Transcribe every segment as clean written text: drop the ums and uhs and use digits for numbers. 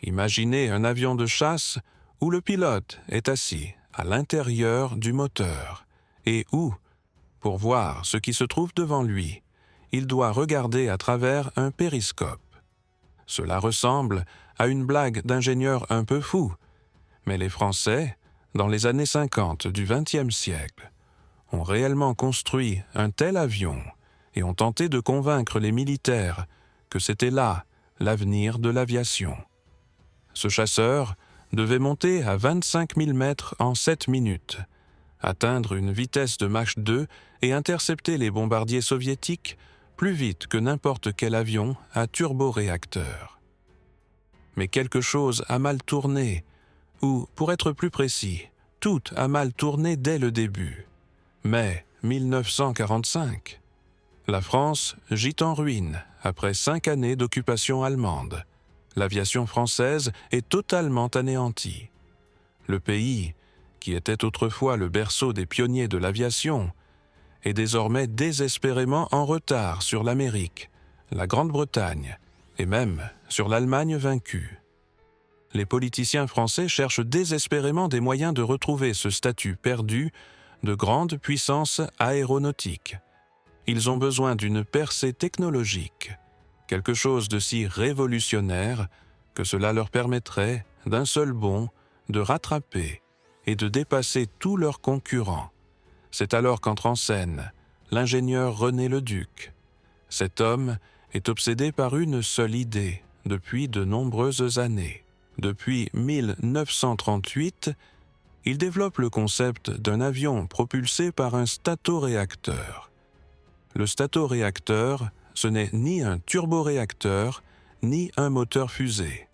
Imaginez un avion de chasse où le pilote est assis à l'intérieur du moteur et où, pour voir ce qui se trouve devant lui, il doit regarder à travers un périscope. Cela ressemble à une blague d'ingénieur un peu fou, mais les Français, dans les années 50 du XXe siècle, ont réellement construit un tel avion et ont tenté de convaincre les militaires que c'était là l'avenir de l'aviation. Ce chasseur devait monter à 25 000 mètres en 7 minutes, atteindre une vitesse de Mach 2 et intercepter les bombardiers soviétiques plus vite que n'importe quel avion à turboréacteur. Mais quelque chose a mal tourné, ou, pour être plus précis, tout a mal tourné dès le début. Mai 1945. La France gît en ruine après 5 années d'occupation allemande. L'aviation française est totalement anéantie. Le pays, qui était autrefois le berceau des pionniers de l'aviation, est désormais désespérément en retard sur l'Amérique, la Grande-Bretagne et même sur l'Allemagne vaincue. Les politiciens français cherchent désespérément des moyens de retrouver ce statut perdu de grande puissance aéronautique. Ils ont besoin d'une percée technologique, quelque chose de si révolutionnaire que cela leur permettrait, d'un seul bond, de rattraper et de dépasser tous leurs concurrents. C'est alors qu'entre en scène l'ingénieur René Leduc. Cet homme est obsédé par une seule idée depuis de nombreuses années. Depuis 1938, il développe le concept d'un avion propulsé par un statoréacteur. Le statoréacteur, ce n'est ni un turboréacteur, ni un moteur fusée.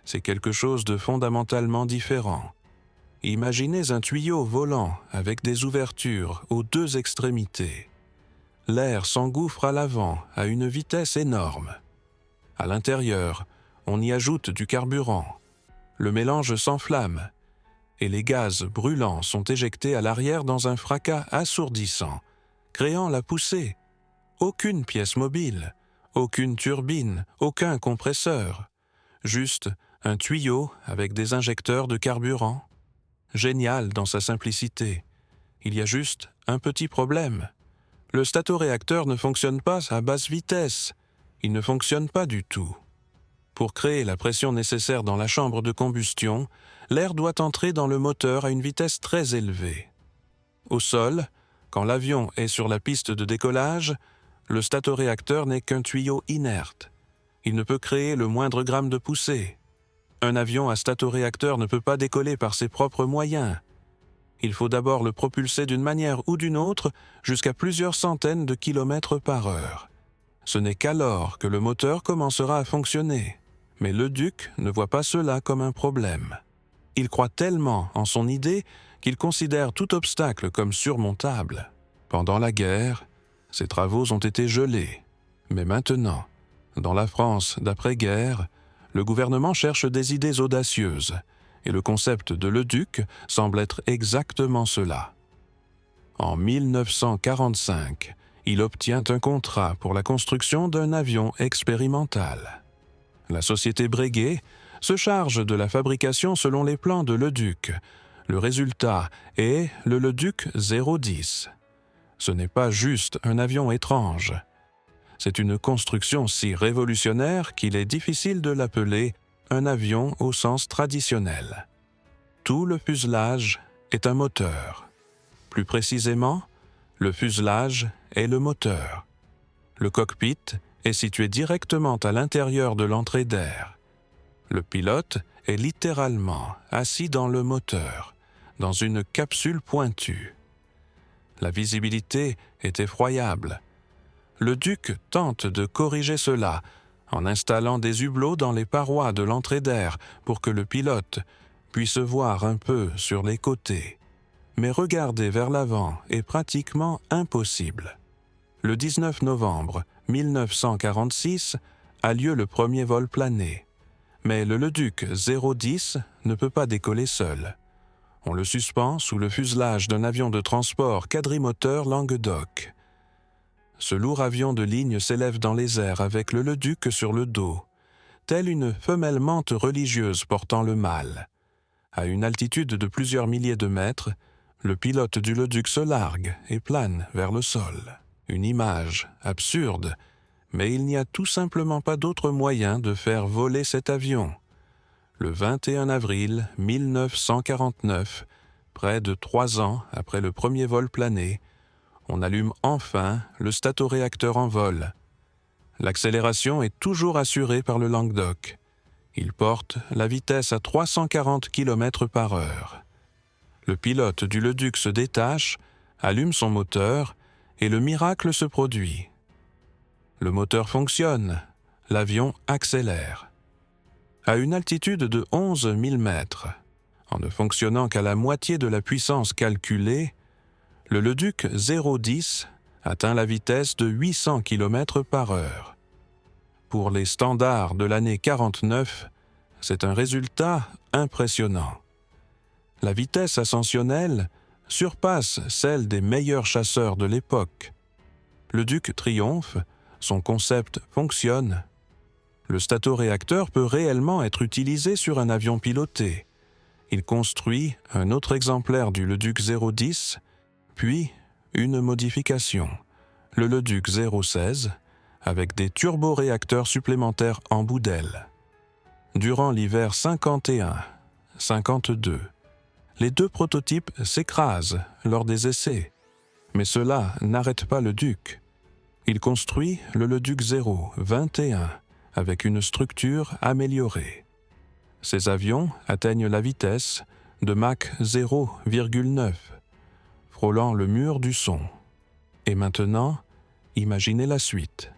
C'est quelque chose de fondamentalement différent. Imaginez un tuyau volant avec des ouvertures aux 2 extrémités. L'air s'engouffre à l'avant à une vitesse énorme. À l'intérieur, on y ajoute du carburant. Le mélange s'enflamme et les gaz brûlants sont éjectés à l'arrière dans un fracas assourdissant, créant la poussée. Aucune pièce mobile, aucune turbine, aucun compresseur. Juste un tuyau avec des injecteurs de carburant. Génial dans sa simplicité. Il y a juste un petit problème. Le statoréacteur ne fonctionne pas à basse vitesse. Il ne fonctionne pas du tout. Pour créer la pression nécessaire dans la chambre de combustion, l'air doit entrer dans le moteur à une vitesse très élevée. Au sol, quand l'avion est sur la piste de décollage, le statoréacteur n'est qu'un tuyau inerte. Il ne peut créer le moindre gramme de poussée. Un avion à statoréacteur ne peut pas décoller par ses propres moyens. Il faut d'abord le propulser d'une manière ou d'une autre jusqu'à plusieurs centaines de kilomètres par heure. Ce n'est qu'alors que le moteur commencera à fonctionner. Mais Leduc ne voit pas cela comme un problème. Il croit tellement en son idée qu'il considère tout obstacle comme surmontable. Pendant la guerre, ses travaux ont été gelés. Mais maintenant, dans la France d'après-guerre, le gouvernement cherche des idées audacieuses, et le concept de Leduc semble être exactement cela. En 1945, il obtient un contrat pour la construction d'un avion expérimental. La société Breguet se charge de la fabrication selon les plans de Leduc. Le résultat est le Leduc 010. Ce n'est pas juste un avion étrange. C'est une construction si révolutionnaire qu'il est difficile de l'appeler un avion au sens traditionnel. Tout le fuselage est un moteur. Plus précisément, le fuselage est le moteur. Le cockpit est situé directement à l'intérieur de l'entrée d'air. Le pilote est littéralement assis dans le moteur, dans une capsule pointue. La visibilité est effroyable. Leduc tente de corriger cela en installant des hublots dans les parois de l'entrée d'air pour que le pilote puisse voir un peu sur les côtés. Mais regarder vers l'avant est pratiquement impossible. Le 19 novembre 1946 a lieu le premier vol plané. Mais le Leduc 010 ne peut pas décoller seul. On le suspend sous le fuselage d'un avion de transport quadrimoteur Languedoc. Ce lourd avion de ligne s'élève dans les airs avec le Leduc sur le dos. telle une femelle mante religieuse portant le mâle. À une altitude de plusieurs milliers de mètres, le pilote du Leduc se largue et plane vers le sol. Une image absurde, mais il n'y a tout simplement pas d'autre moyen de faire voler cet avion. Le 21 avril 1949, près de 3 ans après le premier vol plané, on allume enfin le statoréacteur en vol. L'accélération est toujours assurée par le Languedoc. Il porte la vitesse à 340 km/h. Le pilote du Leduc se détache, allume son moteur et le miracle se produit. Le moteur fonctionne, l'avion accélère. À une altitude de 11 000 mètres, en ne fonctionnant qu'à la moitié de la puissance calculée, le Leduc 010 atteint la vitesse de 800 km/h. Pour les standards de l'année 49, c'est un résultat impressionnant. La vitesse ascensionnelle surpasse celle des meilleurs chasseurs de l'époque. Le Duc triomphe, son concept fonctionne. Le statoréacteur peut réellement être utilisé sur un avion piloté. Il construit un autre exemplaire du Leduc 010, puis une modification, le Leduc 016, avec des turboréacteurs supplémentaires en bout d'aile. Durant l'hiver 51-52, les 2 prototypes s'écrasent lors des essais, mais cela n'arrête pas le Duc. Il construit le Leduc 021 avec une structure améliorée. Ces avions atteignent la vitesse de Mach 0,9, frôlant le mur du son. Et maintenant, imaginez la suite.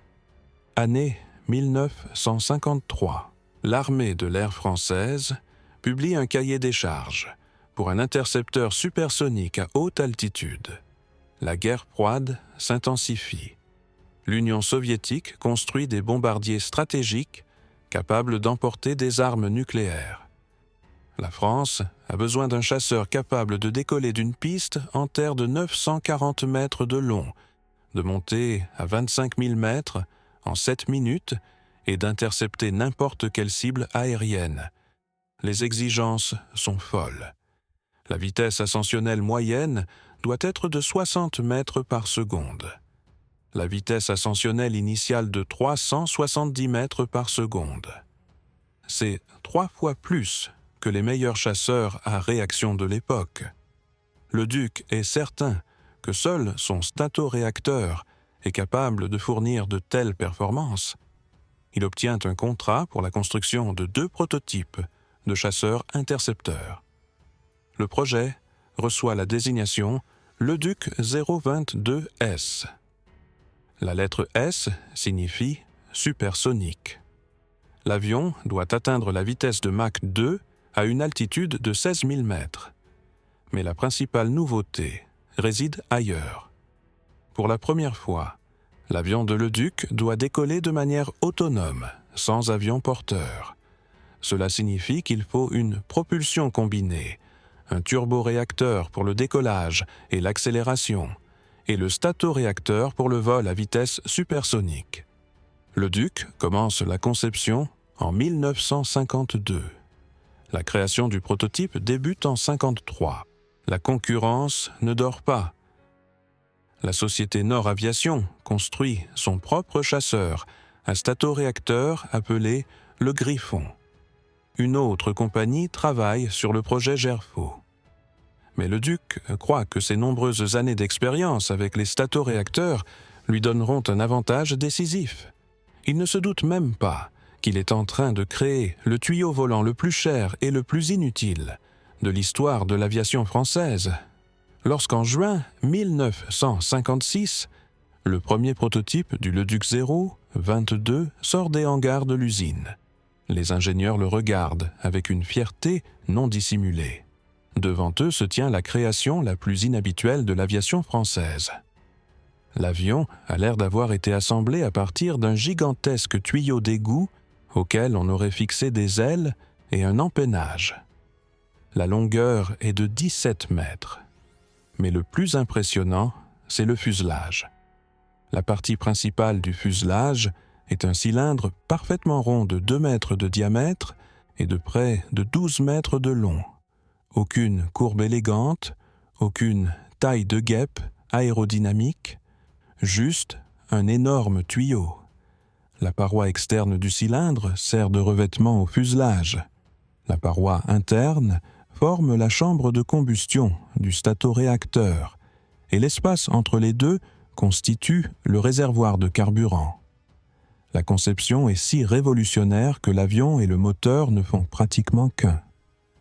Année 1953. L'armée de l'air française publie un cahier des charges pour un intercepteur supersonique à haute altitude. La guerre froide s'intensifie. L'Union soviétique construit des bombardiers stratégiques capables d'emporter des armes nucléaires. La France a besoin d'un chasseur capable de décoller d'une piste en terre de 940 mètres de long, de monter à 25 000 mètres en 7 minutes et d'intercepter n'importe quelle cible aérienne. Les exigences sont folles. La vitesse ascensionnelle moyenne doit être de 60 mètres par seconde. La vitesse ascensionnelle initiale de 370 mètres par seconde. C'est 3 fois plus que les meilleurs chasseurs à réaction de l'époque. Le Duc est certain que seul son statoréacteur est capable de fournir de telles performances. Il obtient un contrat pour la construction de 2 prototypes de chasseurs intercepteurs. Le projet reçoit la désignation Leduc 022S. La lettre S signifie supersonique. L'avion doit atteindre la vitesse de Mach 2 à une altitude de 16 000 mètres. Mais la principale nouveauté réside ailleurs. Pour la première fois, l'avion de Leduc doit décoller de manière autonome, sans avion porteur. Cela signifie qu'il faut une propulsion combinée, un turboréacteur pour le décollage et l'accélération, et le statoréacteur pour le vol à vitesse supersonique. Le Duc commence la conception en 1952. La création du prototype débute en 1953. La concurrence ne dort pas. La société Nord Aviation construit son propre chasseur, un statoréacteur appelé le Griffon. Une autre compagnie travaille sur le projet Gerfaut. Mais le Duc croit que ses nombreuses années d'expérience avec les statoréacteurs lui donneront un avantage décisif. Il ne se doute même pas qu'il est en train de créer le tuyau volant le plus cher et le plus inutile de l'histoire de l'aviation française. Lorsqu'en juin 1956, le premier prototype du Leduc 022 sort des hangars de l'usine. Les ingénieurs le regardent avec une fierté non dissimulée. Devant eux se tient la création la plus inhabituelle de l'aviation française. L'avion a l'air d'avoir été assemblé à partir d'un gigantesque tuyau d'égout auquel on aurait fixé des ailes et un empennage. La longueur est de 17 mètres. Mais le plus impressionnant, c'est le fuselage. La partie principale du fuselage est un cylindre parfaitement rond de 2 mètres de diamètre et de près de 12 mètres de long. Aucune courbe élégante, aucune taille de guêpe aérodynamique, juste un énorme tuyau. La paroi externe du cylindre sert de revêtement au fuselage. La paroi interne forme la chambre de combustion du statoréacteur et l'espace entre les deux constitue le réservoir de carburant. La conception est si révolutionnaire que l'avion et le moteur ne font pratiquement qu'un.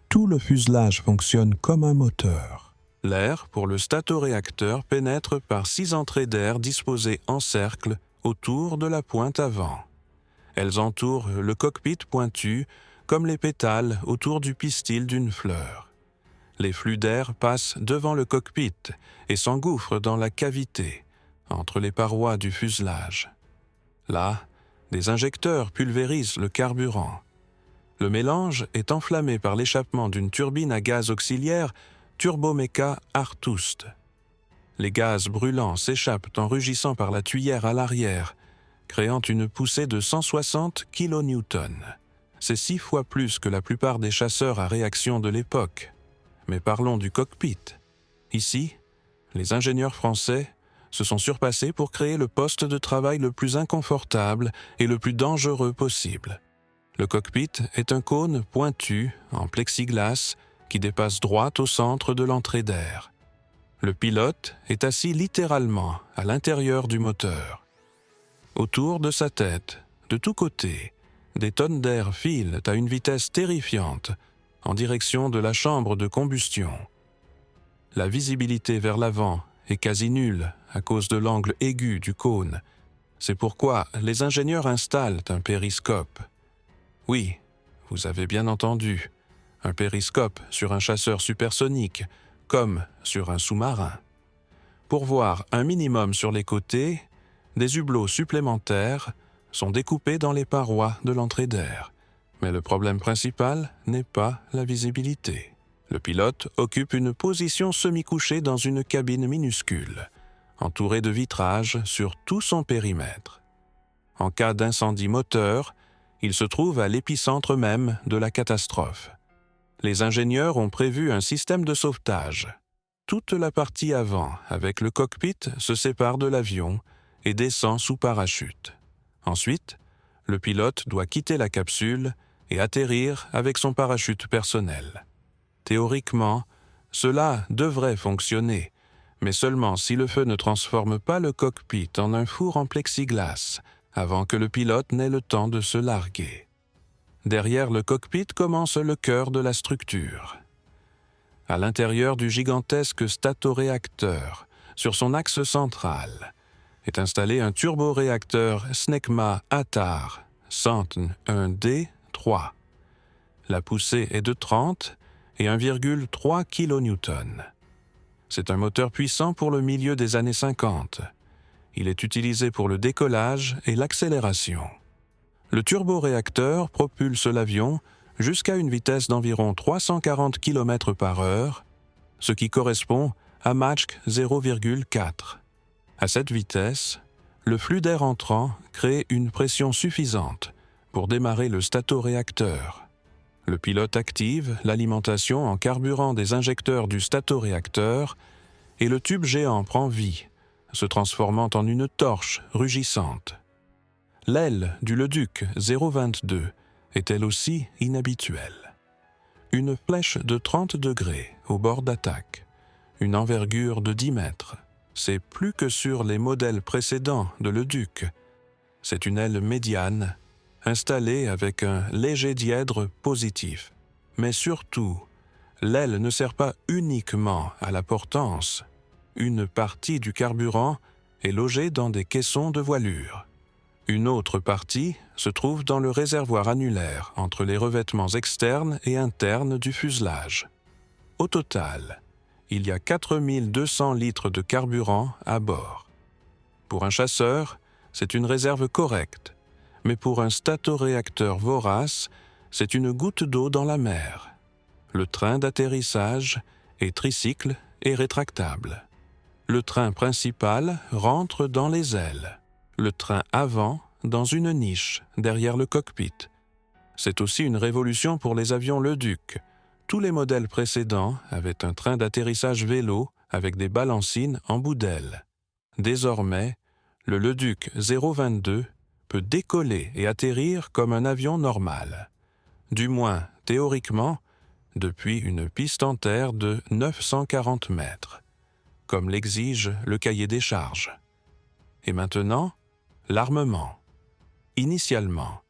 Tout le fuselage fonctionne comme un moteur. L'air pour le statoréacteur pénètre par 6 entrées d'air disposées en cercle autour de la pointe avant. Elles entourent le cockpit pointu comme les pétales autour du pistil d'une fleur. Les flux d'air passent devant le cockpit et s'engouffrent dans la cavité, entre les parois du fuselage. Là, des injecteurs pulvérisent le carburant. Le mélange est enflammé par l'échappement d'une turbine à gaz auxiliaire Turbomeca Artust. Les gaz brûlants s'échappent en rugissant par la tuyère à l'arrière, créant une poussée de 160 kN. C'est 6 fois plus que la plupart des chasseurs à réaction de l'époque. Mais parlons du cockpit. Ici, les ingénieurs français se sont surpassés pour créer le poste de travail le plus inconfortable et le plus dangereux possible. Le cockpit est un cône pointu en plexiglas qui dépasse droit au centre de l'entrée d'air. Le pilote est assis littéralement à l'intérieur du moteur. Autour de sa tête, de tous côtés, des tonnes d'air filent à une vitesse terrifiante en direction de la chambre de combustion. La visibilité vers l'avant est quasi nulle à cause de l'angle aigu du cône. C'est pourquoi les ingénieurs installent un périscope. Oui, vous avez bien entendu, un périscope sur un chasseur supersonique, comme sur un sous-marin. Pour voir un minimum sur les côtés, des hublots supplémentaires sont découpés dans les parois de l'entrée d'air. Mais le problème principal n'est pas la visibilité. Le pilote occupe une position semi-couchée dans une cabine minuscule, entourée de vitrages sur tout son périmètre. En cas d'incendie moteur, il se trouve à l'épicentre même de la catastrophe. Les ingénieurs ont prévu un système de sauvetage. Toute la partie avant, avec le cockpit, se sépare de l'avion et descend sous parachute. Ensuite, le pilote doit quitter la capsule et atterrir avec son parachute personnel. Théoriquement, cela devrait fonctionner, mais seulement si le feu ne transforme pas le cockpit en un four en plexiglas avant que le pilote n'ait le temps de se larguer. Derrière le cockpit commence le cœur de la structure. À l'intérieur du gigantesque statoréacteur, sur son axe central, est installé un turboréacteur Snecma Atar Centn 1D3. La poussée est de 30 et 1,3 kN. C'est un moteur puissant pour le milieu des années 50. Il est utilisé pour le décollage et l'accélération. Le turboréacteur propulse l'avion jusqu'à une vitesse d'environ 340 km/h, ce qui correspond à Mach 0,4. À cette vitesse, le flux d'air entrant crée une pression suffisante pour démarrer le statoréacteur. Le pilote active l'alimentation en carburant des injecteurs du statoréacteur et le tube géant prend vie, se transformant en une torche rugissante. L'aile du Leduc 022 est elle aussi inhabituelle. Une flèche de 30 degrés au bord d'attaque, une envergure de 10 mètres. C'est plus que sur les modèles précédents de Leduc. C'est une aile médiane, installée avec un léger dièdre positif. Mais surtout, l'aile ne sert pas uniquement à la portance. Une partie du carburant est logée dans des caissons de voilure. Une autre partie se trouve dans le réservoir annulaire entre les revêtements externes et internes du fuselage. Au total, il y a 4200 litres de carburant à bord. Pour un chasseur, c'est une réserve correcte, mais pour un statoréacteur vorace, c'est une goutte d'eau dans la mer. Le train d'atterrissage est tricycle et rétractable. Le train principal rentre dans les ailes. Le train avant dans une niche derrière le cockpit. C'est aussi une révolution pour les avions Leduc. Tous les modèles précédents avaient un train d'atterrissage vélo avec des balancines en bout d'aile. Désormais, le Leduc 022 peut décoller et atterrir comme un avion normal. Du moins, théoriquement, depuis une piste en terre de 940 mètres, comme l'exige le cahier des charges. Et maintenant, l'armement. Initialement,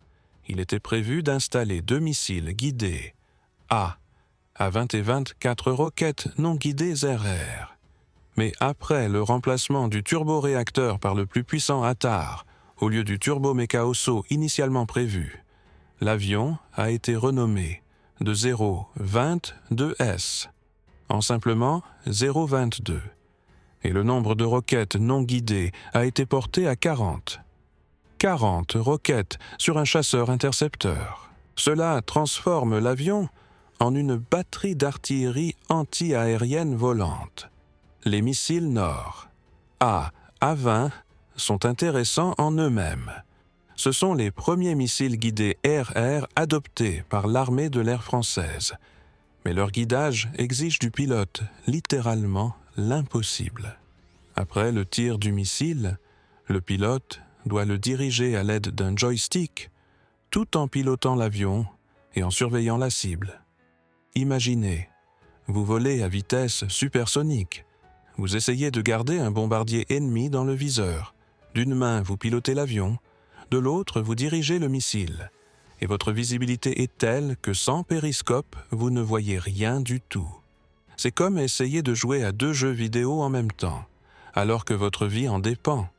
il était prévu d'installer 2 missiles guidés à 20 et 24 roquettes non guidées RR. Mais après le remplacement du turboréacteur par le plus puissant ATAR, au lieu du turbo-méca-osso initialement prévu, l'avion a été renommé de 022S en simplement 022. Et le nombre de roquettes non guidées a été porté à 40. 40 roquettes sur un chasseur-intercepteur. Cela transforme l'avion en une batterie d'artillerie anti-aérienne volante. Les missiles Nord A-20 sont intéressants en eux-mêmes. Ce sont les premiers missiles guidés RR adoptés par l'armée de l'air française. Mais leur guidage exige du pilote littéralement l'impossible. Après le tir du missile, le pilote doit le diriger à l'aide d'un joystick, tout en pilotant l'avion et en surveillant la cible. Imaginez, vous volez à vitesse supersonique. Vous essayez de garder un bombardier ennemi dans le viseur. D'une main, vous pilotez l'avion, de l'autre, vous dirigez le missile. Et votre visibilité est telle que sans périscope, vous ne voyez rien du tout. C'est comme essayer de jouer à 2 jeux vidéo en même temps, alors que votre vie en dépend.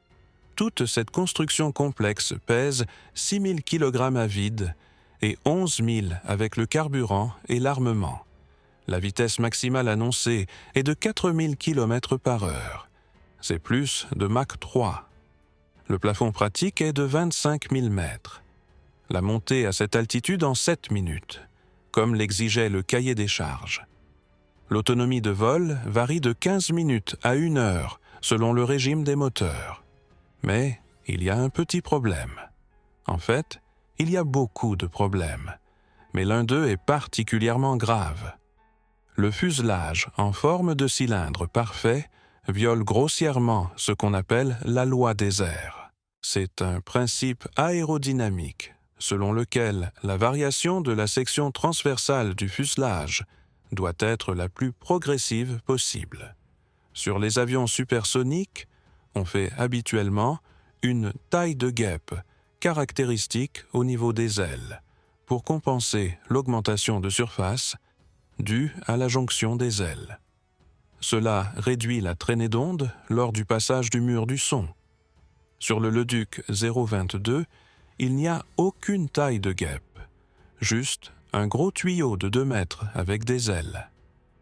Toute cette construction complexe pèse 6000 kg à vide et 11 000 avec le carburant et l'armement. La vitesse maximale annoncée est de 4000 km/h. C'est plus de Mach 3. Le plafond pratique est de 25 000 mètres. La montée à cette altitude en 7 minutes, comme l'exigeait le cahier des charges. L'autonomie de vol varie de 15 minutes à 1 heure, selon le régime des moteurs. Mais il y a un petit problème. En fait, il y a beaucoup de problèmes, mais l'un d'eux est particulièrement grave. Le fuselage en forme de cylindre parfait viole grossièrement ce qu'on appelle la loi des airs. C'est un principe aérodynamique selon lequel la variation de la section transversale du fuselage doit être la plus progressive possible. Sur les avions supersoniques, on fait habituellement une taille de guêpe caractéristique au niveau des ailes pour compenser l'augmentation de surface due à la jonction des ailes. Cela réduit la traînée d'onde lors du passage du mur du son. Sur le Leduc 022, il n'y a aucune taille de guêpe, juste un gros tuyau de 2 mètres avec des ailes.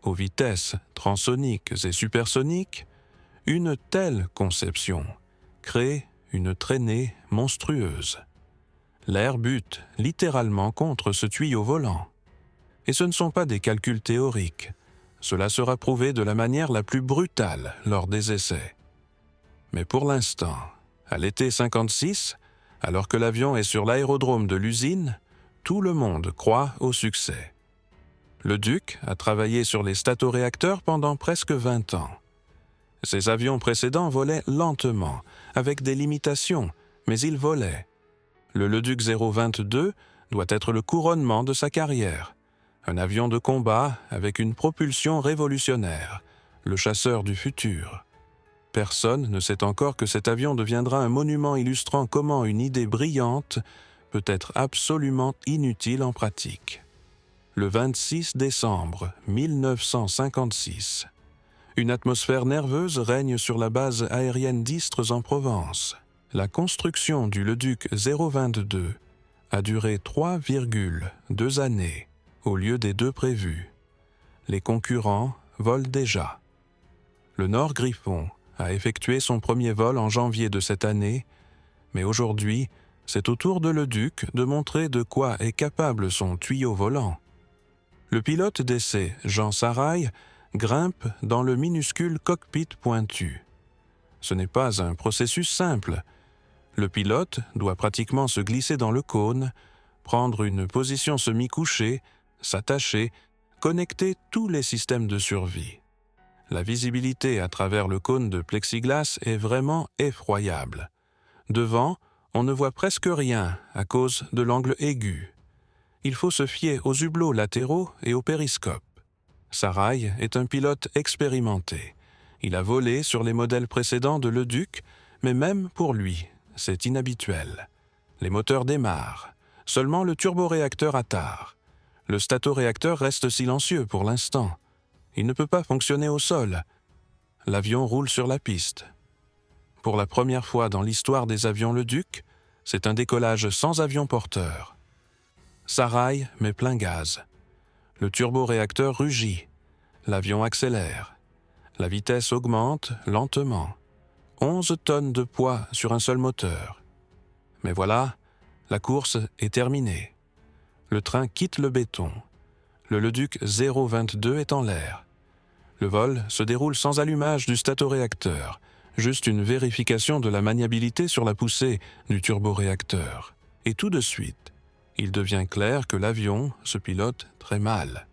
Aux vitesses transoniques et supersoniques, une telle conception crée une traînée monstrueuse. L'air bute littéralement contre ce tuyau volant. Et ce ne sont pas des calculs théoriques. Cela sera prouvé de la manière la plus brutale lors des essais. Mais pour l'instant, à l'été 56, alors que l'avion est sur l'aérodrome de l'usine, tout le monde croit au succès. Le Duc a travaillé sur les statoréacteurs pendant presque 20 ans. Ses avions précédents volaient lentement, avec des limitations, mais ils volaient. Le Leduc 022 doit être le couronnement de sa carrière. Un avion de combat avec une propulsion révolutionnaire, le chasseur du futur. Personne ne sait encore que cet avion deviendra un monument illustrant comment une idée brillante peut être absolument inutile en pratique. Le 26 décembre 1956, une atmosphère nerveuse règne sur la base aérienne d'Istres en Provence. La construction du Leduc 022 a duré 3,2 années au lieu des 2 prévus. Les concurrents volent déjà. Le Nord Griffon a effectué son premier vol en janvier de cette année, mais aujourd'hui, c'est au tour de Leduc de montrer de quoi est capable son tuyau volant. Le pilote d'essai, Jean Sarail, grimpe dans le minuscule cockpit pointu. Ce n'est pas un processus simple. Le pilote doit pratiquement se glisser dans le cône, prendre une position semi-couchée, s'attacher, connecter tous les systèmes de survie. La visibilité à travers le cône de plexiglas est vraiment effroyable. Devant, on ne voit presque rien à cause de l'angle aigu. Il faut se fier aux hublots latéraux et au périscope. Sarrail est un pilote expérimenté. Il a volé sur les modèles précédents de Leduc, mais même pour lui, c'est inhabituel. Les moteurs démarrent. Seulement le turboréacteur attarde. Le statoréacteur reste silencieux pour l'instant. Il ne peut pas fonctionner au sol. L'avion roule sur la piste. Pour la première fois dans l'histoire des avions Leduc, c'est un décollage sans avion porteur. Sarrail met plein gaz. Le turboréacteur rugit. L'avion accélère. La vitesse augmente lentement. 11 tonnes de poids sur un seul moteur. Mais voilà, la course est terminée. Le train quitte le béton. Le Leduc 022 est en l'air. Le vol se déroule sans allumage du statoréacteur, juste une vérification de la maniabilité sur la poussée du turboréacteur. Et tout de suite, il devient clair que l'avion se pilote très mal.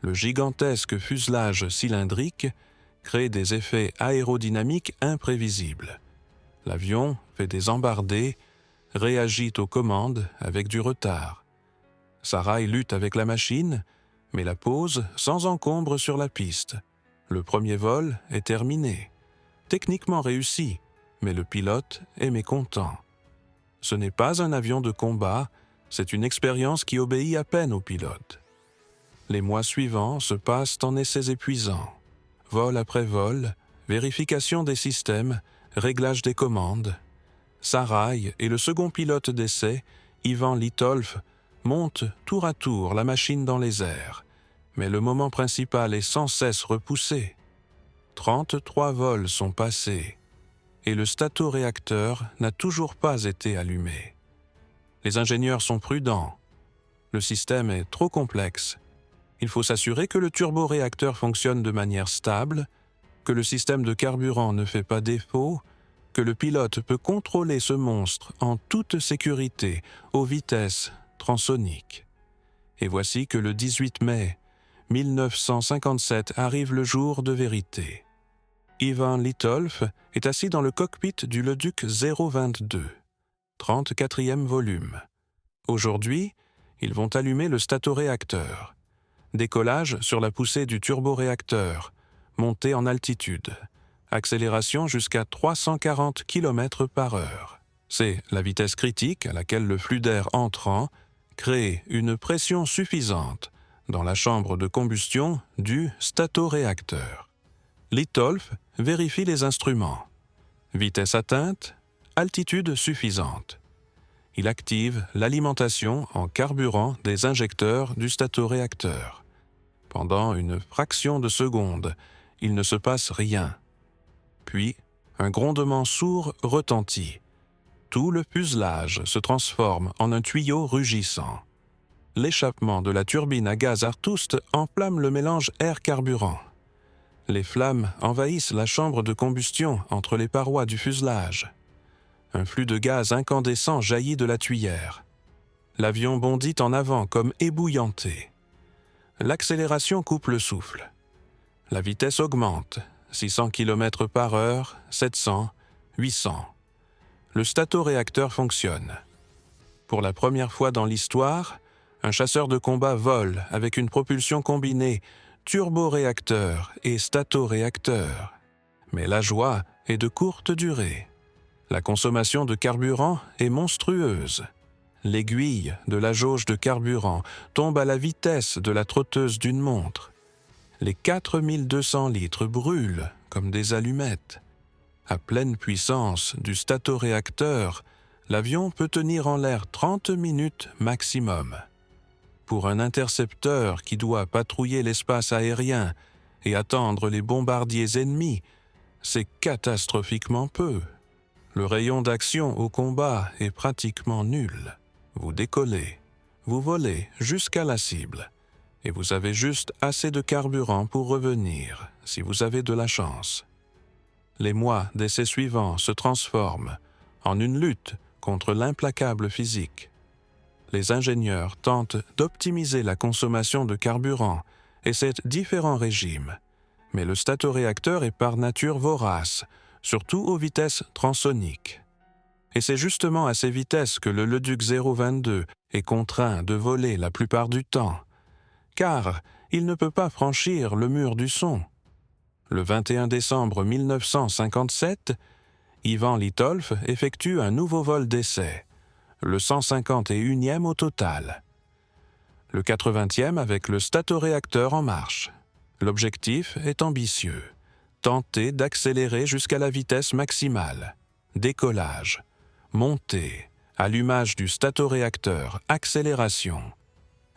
Le gigantesque fuselage cylindrique crée des effets aérodynamiques imprévisibles. L'avion fait des embardées, réagit aux commandes avec du retard. Sarrail lutte avec la machine, mais la pose sans encombre sur la piste. Le premier vol est terminé. Techniquement réussi, mais le pilote est mécontent. Ce n'est pas un avion de combat, c'est une expérience qui obéit à peine au pilote. Les mois suivants se passent en essais épuisants. Vol après vol, vérification des systèmes, réglage des commandes. Sarrail et le second pilote d'essai, Ivan Litolf, montent tour à tour la machine dans les airs. Mais le moment principal est sans cesse repoussé. 33 vols sont passés et le statoréacteur n'a toujours pas été allumé. Les ingénieurs sont prudents. Le système est trop complexe. Il faut s'assurer que le turboréacteur fonctionne de manière stable, que le système de carburant ne fait pas défaut, que le pilote peut contrôler ce monstre en toute sécurité aux vitesses transoniques. Et voici que le 18 mai 1957 arrive le jour de vérité. Ivan Litolf est assis dans le cockpit du Leduc 022, 34e volume. Aujourd'hui, ils vont allumer le statoréacteur. Décollage sur la poussée du turboréacteur, montée en altitude. Accélération jusqu'à 340 km/h. C'est la vitesse critique à laquelle le flux d'air entrant crée une pression suffisante dans la chambre de combustion du statoréacteur. Litolf vérifie les instruments. Vitesse atteinte, altitude suffisante. Il active l'alimentation en carburant des injecteurs du statoréacteur. Pendant une fraction de seconde, il ne se passe rien. Puis, un grondement sourd retentit. Tout le fuselage se transforme en un tuyau rugissant. L'échappement de la turbine à gaz Artust enflamme le mélange air-carburant. Les flammes envahissent la chambre de combustion entre les parois du fuselage. Un flux de gaz incandescent jaillit de la tuyère. L'avion bondit en avant comme ébouillanté. L'accélération coupe le souffle. La vitesse augmente, 600 km/h, 700, 800. Le statoréacteur fonctionne. Pour la première fois dans l'histoire, un chasseur de combat vole avec une propulsion combinée turboréacteur et statoréacteur. Mais la joie est de courte durée. La consommation de carburant est monstrueuse. L'aiguille de la jauge de carburant tombe à la vitesse de la trotteuse d'une montre. Les 4200 litres brûlent comme des allumettes. À pleine puissance du statoréacteur, l'avion peut tenir en l'air 30 minutes maximum. Pour un intercepteur qui doit patrouiller l'espace aérien et attendre les bombardiers ennemis, c'est catastrophiquement peu. Le rayon d'action au combat est pratiquement nul. Vous décollez, vous volez jusqu'à la cible, et vous avez juste assez de carburant pour revenir, si vous avez de la chance. Les mois d'essais suivants se transforment en une lutte contre l'implacable physique. Les ingénieurs tentent d'optimiser la consommation de carburant et ses différents régimes, mais le statoréacteur est par nature vorace, surtout aux vitesses transoniques. Et c'est justement à ces vitesses que le Leduc 022 est contraint de voler la plupart du temps, car il ne peut pas franchir le mur du son. Le 21 décembre 1957, Ivan Litolf effectue un nouveau vol d'essai, le 151e au total. Le 80e avec le statoréacteur en marche. L'objectif est ambitieux, tenter d'accélérer jusqu'à la vitesse maximale. Décollage, montée, allumage du statoréacteur, accélération.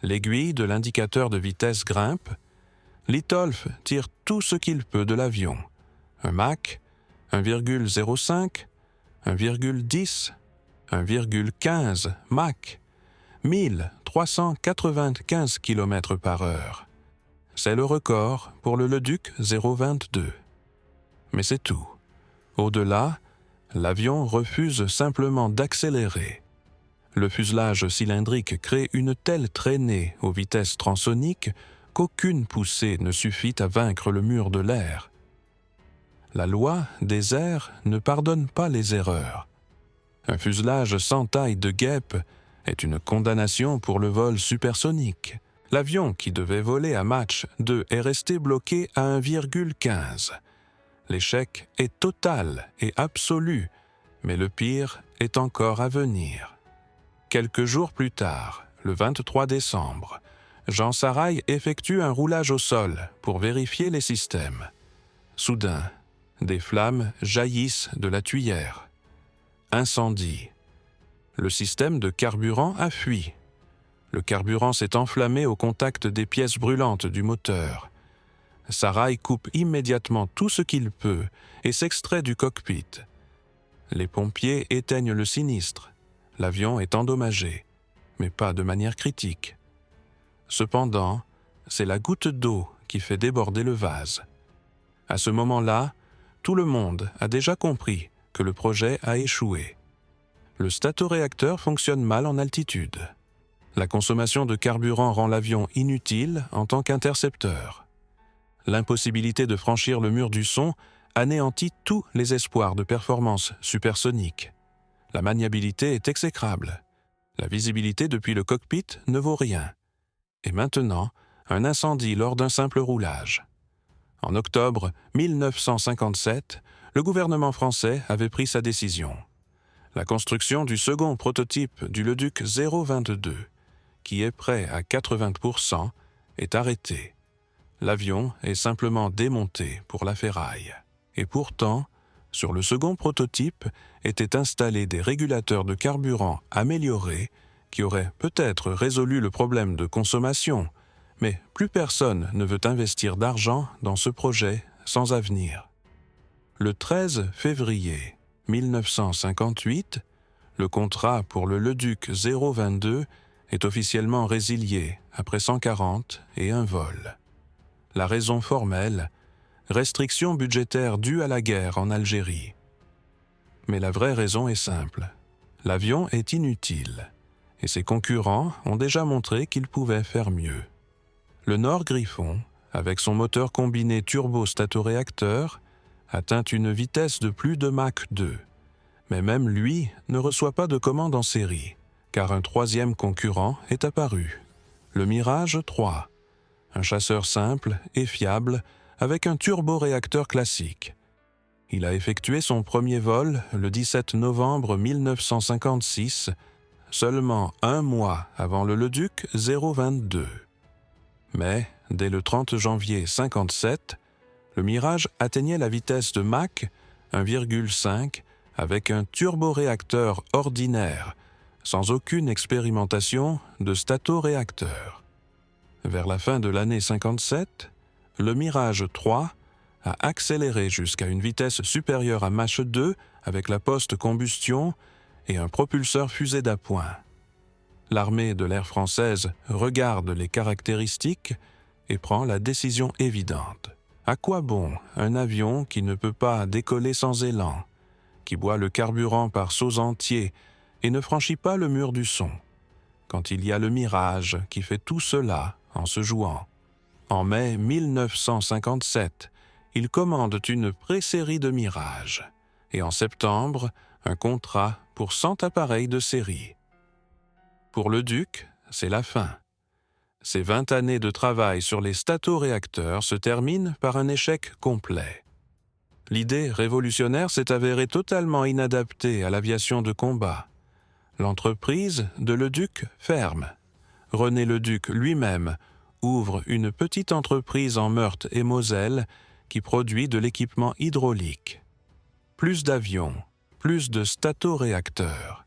L'aiguille de l'indicateur de vitesse grimpe. Litolf tire tout ce qu'il peut de l'avion. Un Mach, 1,05, 1,10, 1,15 Mach, 1395 km/h. C'est le record pour le Leduc 022. Mais c'est tout. Au-delà, l'avion refuse simplement d'accélérer. Le fuselage cylindrique crée une telle traînée aux vitesses transoniques qu'aucune poussée ne suffit à vaincre le mur de l'air. La loi des airs ne pardonne pas les erreurs. Un fuselage sans taille de guêpe est une condamnation pour le vol supersonique. L'avion qui devait voler à Mach 2 est resté bloqué à 1,15. L'échec est total et absolu, mais le pire est encore à venir. Quelques jours plus tard, le 23 décembre, Jean Saraï effectue un roulage au sol pour vérifier les systèmes. Soudain, des flammes jaillissent de la tuyère. Incendie. Le système de carburant a fui. Le carburant s'est enflammé au contact des pièces brûlantes du moteur. Saraï coupe immédiatement tout ce qu'il peut et s'extrait du cockpit. Les pompiers éteignent le sinistre. L'avion est endommagé, mais pas de manière critique. Cependant, c'est la goutte d'eau qui fait déborder le vase. À ce moment-là, tout le monde a déjà compris que le projet a échoué. Le statoréacteur fonctionne mal en altitude. La consommation de carburant rend l'avion inutile en tant qu'intercepteur. L'impossibilité de franchir le mur du son anéantit tous les espoirs de performance supersonique. La maniabilité est exécrable. La visibilité depuis le cockpit ne vaut rien. Et maintenant, un incendie lors d'un simple roulage. En octobre 1957, le gouvernement français avait pris sa décision. La construction du second prototype du Leduc 022, qui est prêt à 80%, est arrêtée. L'avion est simplement démonté pour la ferraille. Et pourtant, sur le second prototype étaient installés des régulateurs de carburant améliorés qui auraient peut-être résolu le problème de consommation, mais plus personne ne veut investir d'argent dans ce projet sans avenir. Le 13 février 1958, le contrat pour le Leduc 022 est officiellement résilié après 140 et un vol. La raison formelle, restrictions budgétaires dues à la guerre en Algérie. Mais la vraie raison est simple. L'avion est inutile, et ses concurrents ont déjà montré qu'ils pouvaient faire mieux. Le Nord Griffon, avec son moteur combiné turbo-statoréacteur, atteint une vitesse de plus de Mach 2. Mais même lui ne reçoit pas de commande en série, car un troisième concurrent est apparu, le Mirage 3, un chasseur simple et fiable avec un turboréacteur classique. Il a effectué son premier vol le 17 novembre 1956, seulement un mois avant le Leduc 022. Mais, dès le 30 janvier 1957, le Mirage atteignait la vitesse de Mach 1,5 avec un turboréacteur ordinaire, sans aucune expérimentation de statoréacteur. Vers la fin de l'année 1957, le Mirage 3 a accéléré jusqu'à une vitesse supérieure à Mach 2 avec la post-combustion et un propulseur fusée d'appoint. L'armée de l'air française regarde les caractéristiques et prend la décision évidente. À quoi bon un avion qui ne peut pas décoller sans élan, qui boit le carburant par seaux entiers et ne franchit pas le mur du son, quand il y a le mirage qui fait tout cela en se jouant. En mai 1957, ils commandent une pré-série de Mirage, et en septembre, un contrat pour 100 appareils de série. Pour le Duc, c'est la fin. Ces 20 années de travail sur les statoréacteurs se terminent par un échec complet. L'idée révolutionnaire s'est avérée totalement inadaptée à l'aviation de combat. L'entreprise de Leduc ferme. René Leduc lui-même ouvre une petite entreprise en Meurthe et Moselle qui produit de l'équipement hydraulique. Plus d'avions, plus de statoréacteurs.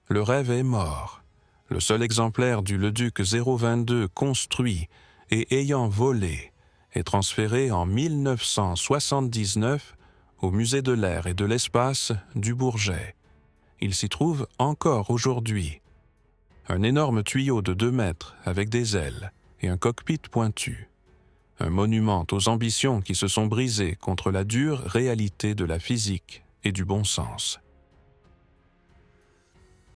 Le rêve est mort. Le seul exemplaire du Leduc 022 construit et ayant volé est transféré en 1979 au Musée de l'air et de l'espace du Bourget. Il s'y trouve encore aujourd'hui. Un énorme tuyau de 2 mètres avec des ailes et un cockpit pointu. Un monument aux ambitions qui se sont brisées contre la dure réalité de la physique et du bon sens.